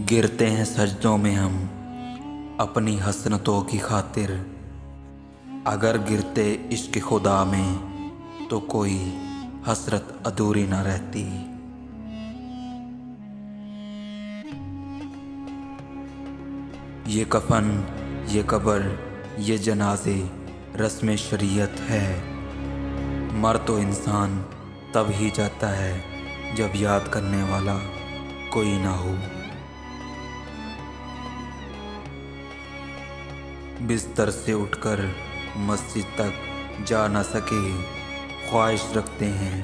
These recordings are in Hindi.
गिरते हैं सजदों में हम अपनी हसरतों की खातिर। अगर गिरते इश्क खुदा में तो कोई हसरत अधूरी ना रहती। ये कफन, ये कब्र, ये जनाजे रस्म शरीयत है। मर तो इंसान तब ही जाता है जब याद करने वाला कोई ना हो। बिस्तर से उठकर मस्जिद तक जा न सके, ख्वाहिश रखते हैं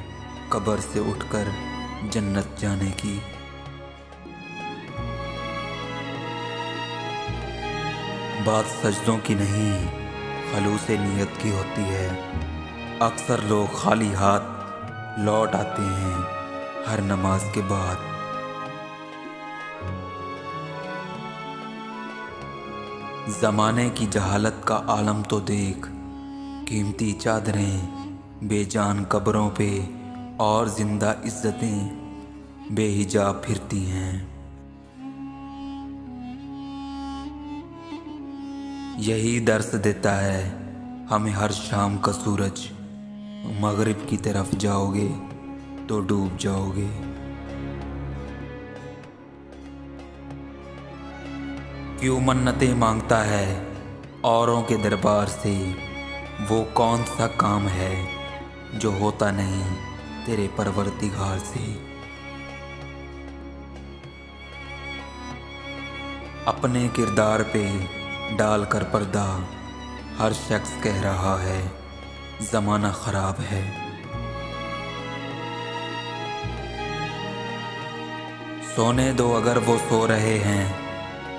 कब्र से उठकर जन्नत जाने की। बात सजदों की नहीं, खलूसे नीयत की होती है। अक्सर लोग खाली हाथ लौट आते हैं हर नमाज के बाद। ज़माने की जहालत का आलम तो देख, कीमती चादरें बेजान कब्रों पे और जिंदा इज्जतें बेहिजाब फिरती हैं। यही दर्स देता है हमें हर शाम का सूरज, मगरिब की तरफ जाओगे तो डूब जाओगे। क्यों मन्नतें मांगता है औरों के दरबार से, वो कौन सा काम है जो होता नहीं तेरे परवरदिगार से। अपने किरदार पे डाल कर पर्दा हर शख्स कह रहा है ज़माना ख़राब है। सोने दो अगर वो सो रहे हैं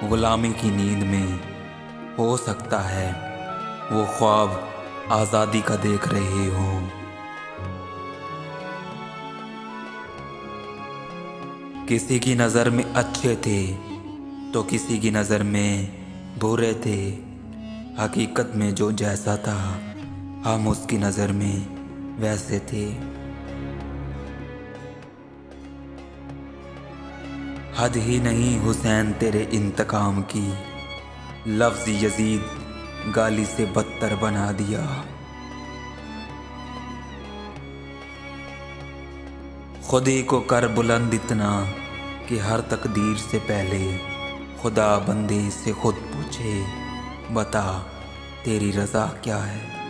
गुलामी की नींद में, हो सकता है वो ख्वाब आज़ादी का देख रहे हों। किसी की नज़र में अच्छे थे तो किसी की नज़र में बुरे थे। हकीकत में जो जैसा था हम उसकी नज़र में वैसे थे। हद ही नहीं हुसैन तेरे इंतकाम की, लफ्ज़ यजीद गाली से बदतर बना दिया। खुद ही को कर बुलंद इतना कि हर तकदीर से पहले खुदा बंदे से खुद पूछे, बता तेरी रज़ा क्या है।